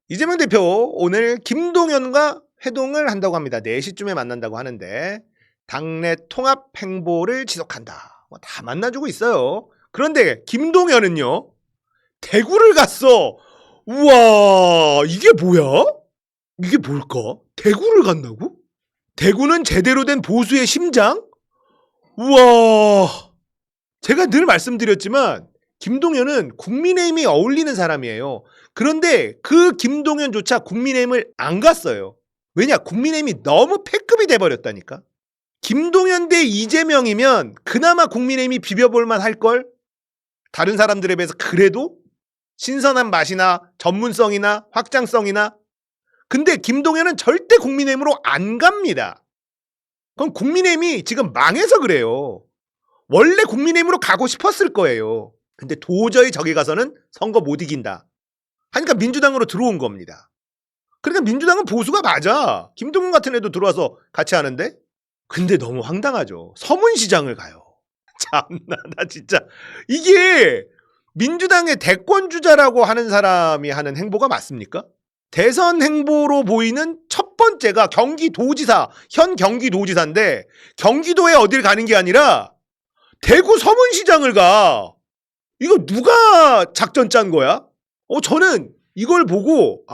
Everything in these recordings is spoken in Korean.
이재명 대표 오늘 김동연과 회동을 한다고 합니다. 4시쯤에 만난다고 하는데 당내 통합 행보를 지속한다. 다 만나주고 있어요. 그런데 김동연은요. 대구를 갔어. 우와, 이게 뭐야? 이게 뭘까? 대구를 간다고? 대구는 제대로 된 보수의 심장? 우와. 제가 늘 말씀드렸지만 김동연은 국민의힘이 어울리는 사람이에요. 그런데 그 김동연조차 국민의힘을 안 갔어요. 왜냐? 국민의힘이 너무 패급이 돼버렸다니까. 김동연 대 이재명이면 그나마 국민의힘이 비벼볼만 할걸? 다른 사람들에 비해서 그래도 신선한 맛이나 전문성이나 확장성이나. 근데 김동연은 절대 국민의힘으로 안 갑니다. 그럼 국민의힘이 지금 망해서 그래요. 원래 국민의힘으로 가고 싶었을 거예요. 근데 도저히 저기 가서는 선거 못 이긴다 하니까 민주당으로 들어온 겁니다. 그러니까 민주당은 보수가 맞아. 김동연 같은 애도 들어와서 같이 하는데. 근데 너무 황당하죠. 서문시장을 가요. 참나, 나 진짜 이게 민주당의 대권주자라고 하는 사람이 하는 행보가 맞습니까? 대선 행보로 보이는 첫 번째가 경기도지사, 현 경기도지사인데 경기도에 어딜 가는 게 아니라 대구 서문시장을 가. 이거 누가 작전 짠 거야? 저는 이걸 보고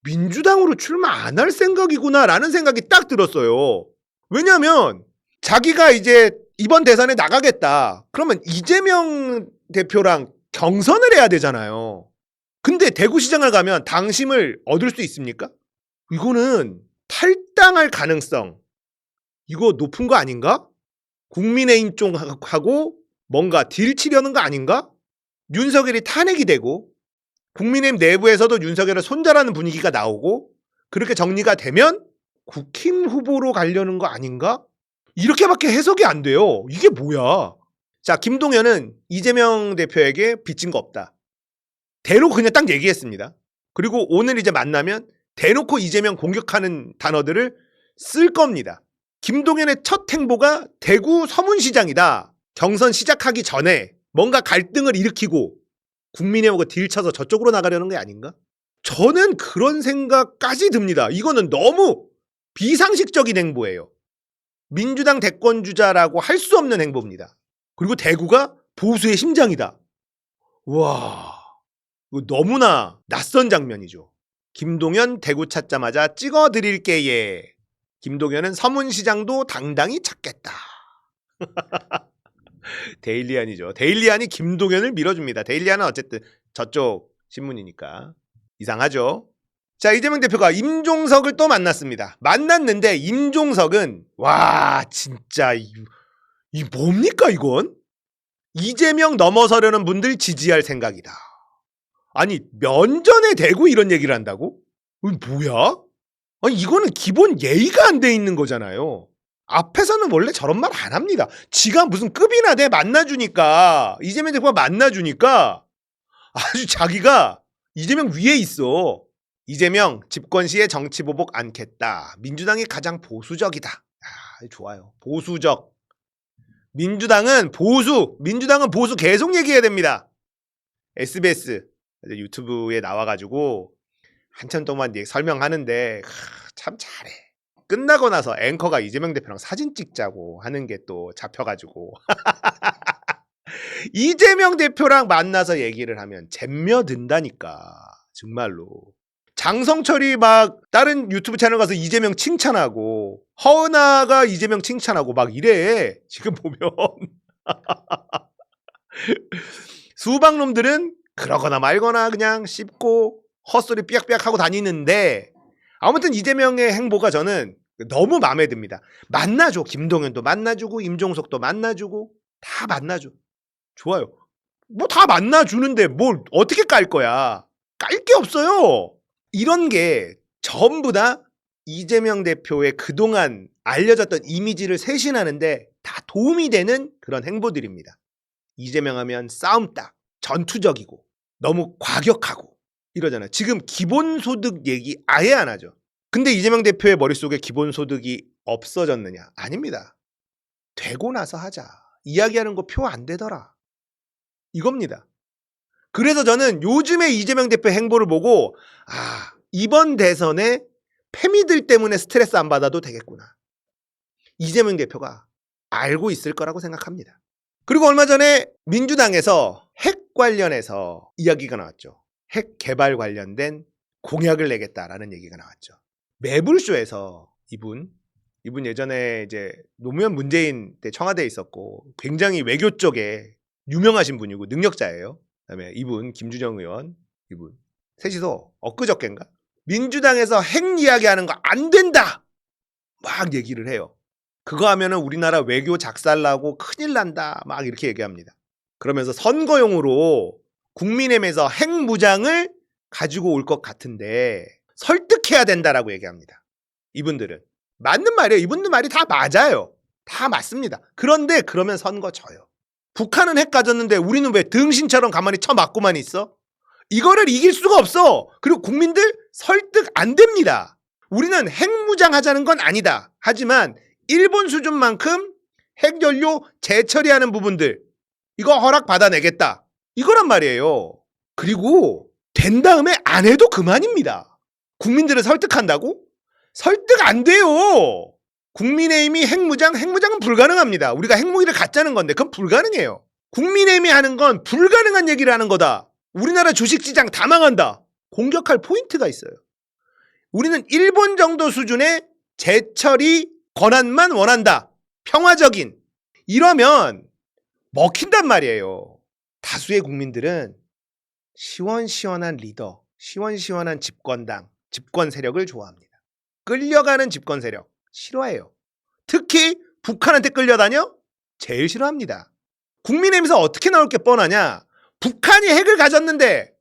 민주당으로 출마 안 할 생각이구나 라는 생각이 딱 들었어요. 왜냐하면 자기가 이제 이번 대선에 나가겠다. 그러면 이재명 대표랑 경선을 해야 되잖아요. 근데 대구시장을 가면 당심을 얻을 수 있습니까? 이거는 탈당할 가능성 이거 높은 거 아닌가? 국민의힘 쪽하고 뭔가 딜 치려는 거 아닌가? 윤석열이 탄핵이 되고 국민의힘 내부에서도 윤석열을 손절하는 분위기가 나오고 그렇게 정리가 되면 국힘 후보로 가려는 거 아닌가? 이렇게밖에 해석이 안 돼요. 이게 뭐야? 자, 김동연은 이재명 대표에게 빚진 거 없다. 대놓고 그냥 딱 얘기했습니다. 그리고 오늘 이제 만나면 대놓고 이재명 공격하는 단어들을 쓸 겁니다. 김동연의 첫 행보가 대구 서문시장이다. 경선 시작하기 전에 뭔가 갈등을 일으키고 국민의힘하고 딜 쳐서 저쪽으로 나가려는 게 아닌가? 저는 그런 생각까지 듭니다. 이거는 너무 비상식적인 행보예요. 민주당 대권주자라고 할 수 없는 행보입니다. 그리고 대구가 보수의 심장이다. 와, 이거 너무나 낯선 장면이죠. 김동연 대구 찾자마자 찍어드릴게예. 김동연은 서문시장도 당당히 찾겠다. 데일리안이죠. 데일리안이 김동연을 밀어줍니다. 데일리안은 어쨌든 저쪽 신문이니까. 이상하죠. 자, 이재명 대표가 임종석을 또 만났습니다. 만났는데 임종석은 와 진짜 이 뭡니까 이건? 이재명 넘어서려는 분들 지지할 생각이다. 아니 면전에 대고 이런 얘기를 한다고? 뭐야? 아니 이거는 기본 예의가 안 돼 있는 거잖아요. 앞에서는 원래 저런 말 안 합니다. 지가 무슨 급이나 돼 만나주니까 이재명 대표가 만나주니까 아주 자기가 이재명 위에 있어. 이재명 집권 시에 정치 보복 않겠다. 민주당이 가장 보수적이다. 좋아요. 보수적. 민주당은 보수 계속 얘기해야 됩니다. SBS 유튜브에 나와가지고 한참 동안 설명하는데 참 잘해. 끝나고 나서 앵커가 이재명 대표랑 사진 찍자고 하는 게 또 잡혀가지고 이재명 대표랑 만나서 얘기를 하면 잼며든다니까 정말로. 장성철이 막 다른 유튜브 채널 가서 이재명 칭찬하고 허은하가 이재명 칭찬하고 막 이래. 지금 보면 수박놈들은 그러거나 말거나 그냥 씹고 헛소리 삐약삐약 하고 다니는데 아무튼 이재명의 행보가 저는 너무 마음에 듭니다. 만나줘. 김동연도 만나주고 임종석도 만나주고 다 만나줘. 좋아요. 뭐 다 만나주는데 뭘 어떻게 깔 거야. 깔 게 없어요. 이런 게 전부 다 이재명 대표의 그동안 알려졌던 이미지를 쇄신하는데 다 도움이 되는 그런 행보들입니다. 이재명 하면 싸움딱, 전투적이고 너무 과격하고 이러잖아요. 지금 기본소득 얘기 아예 안 하죠. 근데 이재명 대표의 머릿속에 기본소득이 없어졌느냐? 아닙니다. 되고 나서 하자. 이야기하는 거 표 안 되더라. 이겁니다. 그래서 저는 요즘에 이재명 대표 행보를 보고 이번 대선에 패미들 때문에 스트레스 안 받아도 되겠구나. 이재명 대표가 알고 있을 거라고 생각합니다. 그리고 얼마 전에 민주당에서 핵 관련해서 이야기가 나왔죠. 핵 개발 관련된 공약을 내겠다라는 얘기가 나왔죠. 매불쇼에서 이분 예전에 이제 노무현 문재인 때 청와대에 있었고 굉장히 외교 쪽에 유명하신 분이고 능력자예요. 그다음에 이분 김주정 의원 이분 셋이서 엊그저께인가 민주당에서 핵 이야기하는 거 안 된다 막 얘기를 해요. 그거 하면은 우리나라 외교 작살나고 큰일 난다 막 이렇게 얘기합니다. 그러면서 선거용으로 국민의힘에서 핵무장을 가지고 올 것 같은데 설득해야 된다라고 얘기합니다. 이분들은 맞는 말이에요. 이분들 말이 다 맞아요. 다 맞습니다. 그런데 그러면 선거 져요. 북한은 핵 가졌는데 우리는 왜 등신처럼 가만히 쳐맞고만 있어? 이거를 이길 수가 없어. 그리고 국민들 설득 안 됩니다. 우리는 핵무장하자는 건 아니다. 하지만 일본 수준만큼 핵연료 재처리하는 부분들 이거 허락받아내겠다. 이거란 말이에요. 그리고 된 다음에 안 해도 그만입니다. 국민들을 설득한다고? 설득 안 돼요. 국민의힘이 핵무장은 불가능합니다. 우리가 핵무기를 갖자는 건데 그건 불가능해요. 국민의힘이 하는 건 불가능한 얘기를 하는 거다. 우리나라 주식시장 다 망한다. 공격할 포인트가 있어요. 우리는 일본 정도 수준의 재처리 권한만 원한다. 평화적인. 이러면 먹힌단 말이에요. 다수의 국민들은 시원시원한 리더, 시원시원한 집권당, 집권 세력을 좋아합니다. 끌려가는 집권 세력 싫어해요. 특히 북한한테 끌려다녀? 제일 싫어합니다. 국민의힘에서 어떻게 나올 게 뻔하냐? 북한이 핵을 가졌는데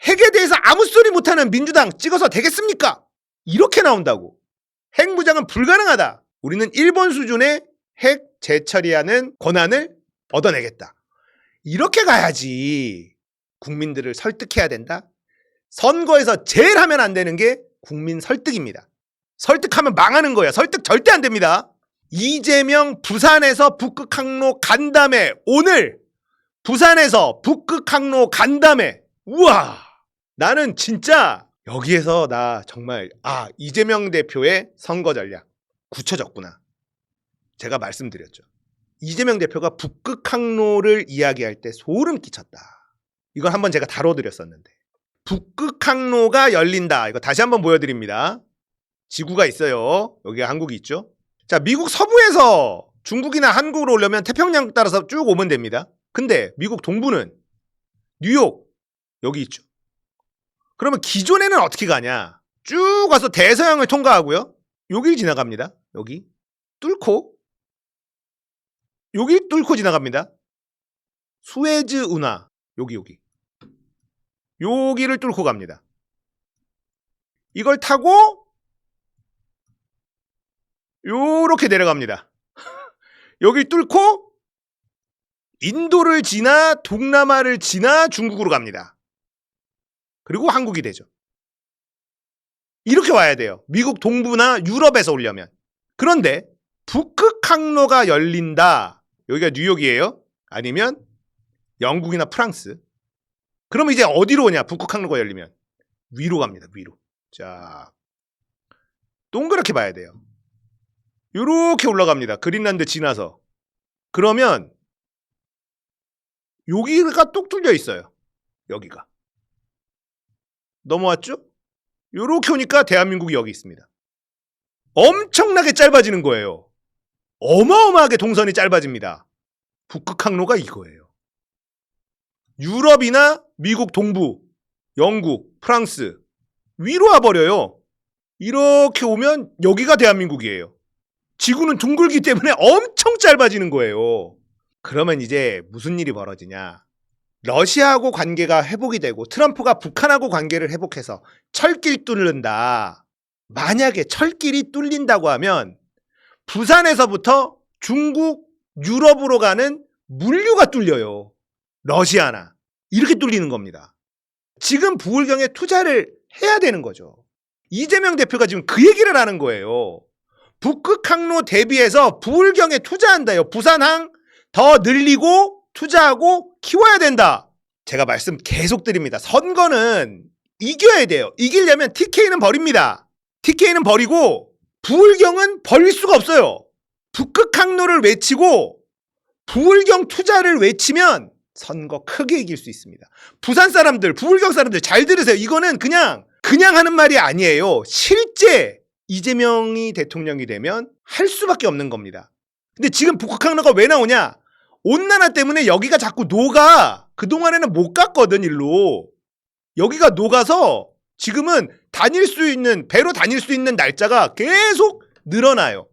핵에 대해서 아무 소리 못하는 민주당 찍어서 되겠습니까? 이렇게 나온다고. 핵무장은 불가능하다. 우리는 일본 수준의 핵 재처리하는 권한을 얻어내겠다. 이렇게 가야지. 국민들을 설득해야 된다. 선거에서 제일 하면 안 되는 게 국민 설득입니다. 설득하면 망하는 거야. 설득 절대 안 됩니다. 이재명 부산에서 북극 항로 간담회 오늘 부산에서 북극 항로 간담회 우와 나는 진짜 여기에서 나 정말 이재명 대표의 선거 전략 굳혀졌구나. 제가 말씀드렸죠. 이재명 대표가 북극 항로를 이야기할 때 소름 끼쳤다. 이걸 한번 제가 다뤄드렸었는데 북극 항로가 열린다. 이거 다시 한번 보여드립니다. 지구가 있어요. 여기가 한국이 있죠. 자, 미국 서부에서 중국이나 한국으로 오려면 태평양 따라서 쭉 오면 됩니다. 근데 미국 동부는 뉴욕 여기 있죠. 그러면 기존에는 어떻게 가냐? 쭉 가서 대서양을 통과하고요. 여길 지나갑니다. 여기 뚫고 여기 뚫고 지나갑니다. 수에즈 운하 여기를 뚫고 갑니다. 이걸 타고 요렇게 내려갑니다. 여기 뚫고 인도를 지나 동남아를 지나 중국으로 갑니다. 그리고 한국이 되죠. 이렇게 와야 돼요. 미국 동부나 유럽에서 오려면. 그런데 북극 항로가 열린다. 여기가 뉴욕이에요. 아니면 영국이나 프랑스. 그럼 이제 어디로 오냐? 북극 항로가 열리면 위로 갑니다. 위로. 자, 동그랗게 봐야 돼요. 요렇게 올라갑니다. 그린란드 지나서. 그러면 여기가 뚝 뚫려 있어요. 여기가. 넘어왔죠? 요렇게 오니까 대한민국이 여기 있습니다. 엄청나게 짧아지는 거예요. 어마어마하게 동선이 짧아집니다. 북극 항로가 이거예요. 유럽이나 미국 동부, 영국, 프랑스 위로 와버려요. 이렇게 오면 여기가 대한민국이에요. 지구는 둥글기 때문에 엄청 짧아지는 거예요. 그러면 이제 무슨 일이 벌어지냐. 러시아하고 관계가 회복이 되고 트럼프가 북한하고 관계를 회복해서 철길 뚫는다. 만약에 철길이 뚫린다고 하면 부산에서부터 중국, 유럽으로 가는 물류가 뚫려요. 러시아나. 이렇게 뚫리는 겁니다. 지금 부울경에 투자를 해야 되는 거죠. 이재명 대표가 지금 그 얘기를 하는 거예요. 북극 항로 대비해서 부울경에 투자한다요. 부산항 더 늘리고 투자하고 키워야 된다. 제가 말씀 계속 드립니다. 선거는 이겨야 돼요. 이기려면 TK는 버립니다. TK는 버리고 부울경은 버릴 수가 없어요. 북극 항로를 외치고 부울경 투자를 외치면 선거 크게 이길 수 있습니다. 부산 사람들, 부울경 사람들 잘 들으세요. 이거는 그냥 하는 말이 아니에요. 실제 이재명이 대통령이 되면 할 수밖에 없는 겁니다. 근데 지금 북극 항로가 왜 나오냐? 온난화 때문에 여기가 자꾸 녹아. 그동안에는 못 갔거든, 일로. 여기가 녹아서 지금은 배로 다닐 수 있는 날짜가 계속 늘어나요.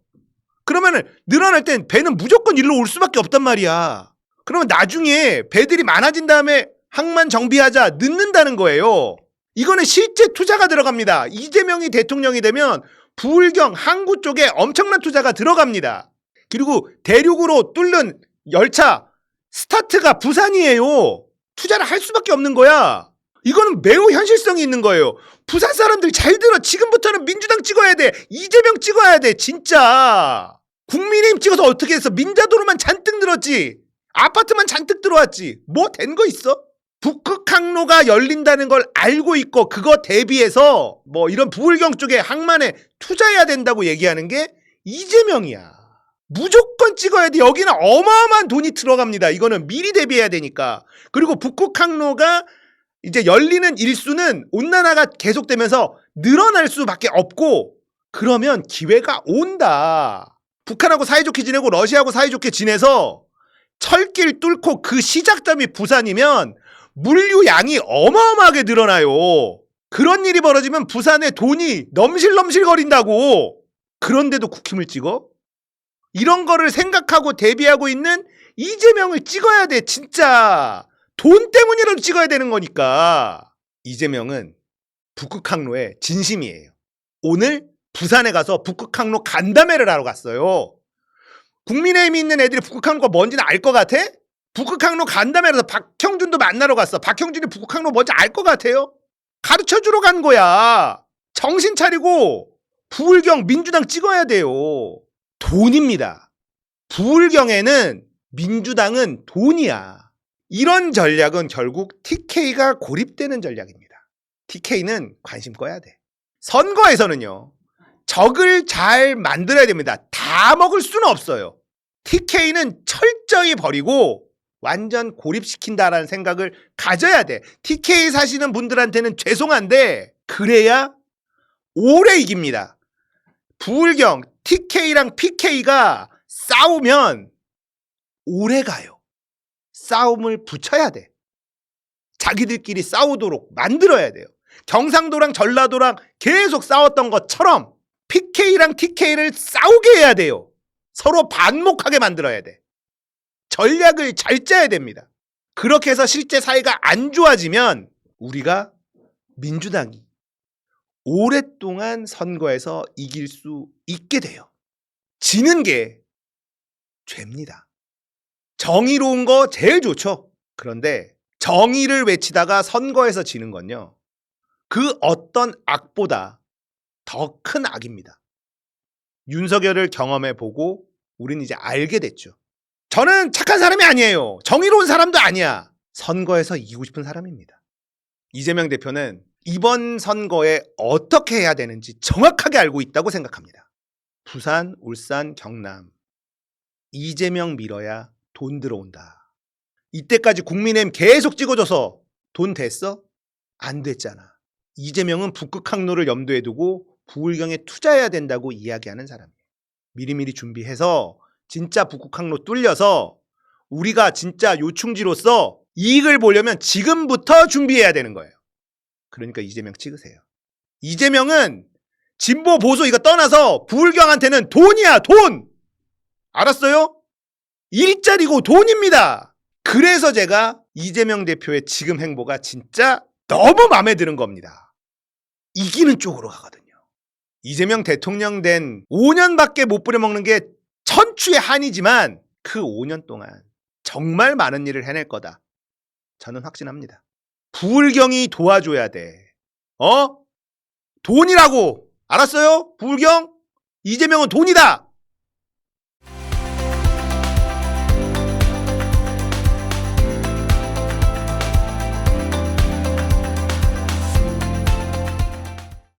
그러면은 늘어날 땐 배는 무조건 일로 올 수밖에 없단 말이야. 그러면 나중에 배들이 많아진 다음에 항만 정비하자 늦는다는 거예요. 이거는 실제 투자가 들어갑니다. 이재명이 대통령이 되면 부울경 항구 쪽에 엄청난 투자가 들어갑니다. 그리고 대륙으로 뚫는 열차 스타트가 부산이에요. 투자를 할 수밖에 없는 거야. 이거는 매우 현실성이 있는 거예요. 부산 사람들 잘 들어. 지금부터는 민주당 찍어야 돼. 이재명 찍어야 돼. 진짜. 국민의힘 찍어서 어떻게 했어? 민자도로만 잔뜩 늘었지. 아파트만 잔뜩 들어왔지. 뭐 된 거 있어? 북극 항로가 열린다는 걸 알고 있고 그거 대비해서 뭐 이런 부울경 쪽에 항만에 투자해야 된다고 얘기하는 게 이재명이야. 무조건 찍어야 돼. 여기는 어마어마한 돈이 들어갑니다. 이거는 미리 대비해야 되니까. 그리고 북극 항로가 이제 열리는 일수는 온난화가 계속되면서 늘어날 수밖에 없고 그러면 기회가 온다. 북한하고 사이좋게 지내고 러시아하고 사이좋게 지내서 철길 뚫고 그 시작점이 부산이면 물류 양이 어마어마하게 늘어나요. 그런 일이 벌어지면 부산에 돈이 넘실넘실 거린다고. 그런데도 국힘을 찍어? 이런 거를 생각하고 대비하고 있는 이재명을 찍어야 돼. 진짜 돈 때문이라도 찍어야 되는 거니까. 이재명은 북극항로의 진심이에요. 오늘 부산에 가서 북극항로 간담회를 하러 갔어요. 국민의힘이 있는 애들이 북극항로가 뭔지는 알 것 같아? 북극항로 간담회라서 박형준도 만나러 갔어. 박형준이 북극항로 뭔지 알 것 같아요? 가르쳐주러 간 거야. 정신 차리고 부울경 민주당 찍어야 돼요. 돈입니다. 부울경에는 민주당은 돈이야. 이런 전략은 결국 TK가 고립되는 전략입니다. TK는 관심 꺼야 돼. 선거에서는요. 적을 잘 만들어야 됩니다. 다 먹을 수는 없어요. TK는 철저히 버리고 완전 고립시킨다라는 생각을 가져야 돼. TK 사시는 분들한테는 죄송한데 그래야 오래 이깁니다. 부울경, TK랑 PK가 싸우면 오래 가요. 싸움을 붙여야 돼. 자기들끼리 싸우도록 만들어야 돼요. 경상도랑 전라도랑 계속 싸웠던 것처럼 PK랑 TK를 싸우게 해야 돼요. 서로 반목하게 만들어야 돼. 전략을 잘 짜야 됩니다. 그렇게 해서 실제 사이가 안 좋아지면 우리가 민주당이 오랫동안 선거에서 이길 수 있게 돼요. 지는 게 죄입니다. 정의로운 거 제일 좋죠. 그런데 정의를 외치다가 선거에서 지는 건요. 그 어떤 악보다 더 큰 악입니다. 윤석열을 경험해보고 우린 이제 알게 됐죠. 저는 착한 사람이 아니에요. 정의로운 사람도 아니야. 선거에서 이기고 싶은 사람입니다. 이재명 대표는 이번 선거에 어떻게 해야 되는지 정확하게 알고 있다고 생각합니다. 부산, 울산, 경남 이재명 밀어야 돈 들어온다. 이때까지 국민의힘 계속 찍어줘서 돈 됐어? 안 됐잖아. 이재명은 북극항로를 염두에 두고 부울경에 투자해야 된다고 이야기하는 사람이에요. 미리미리 준비해서 진짜 북극항로 뚫려서 우리가 진짜 요충지로서 이익을 보려면 지금부터 준비해야 되는 거예요. 그러니까 이재명 찍으세요. 이재명은 진보 보수 이거 떠나서 부울경한테는 돈이야, 돈! 알았어요? 일자리고 돈입니다. 그래서 제가 이재명 대표의 지금 행보가 진짜 너무 마음에 드는 겁니다. 이기는 쪽으로 가거든요. 이재명 대통령 된 5년밖에 못 부려먹는 게 천추의 한이지만 그 5년 동안 정말 많은 일을 해낼 거다. 저는 확신합니다. 부울경이 도와줘야 돼. 돈이라고. 알았어요? 부울경? 이재명은 돈이다.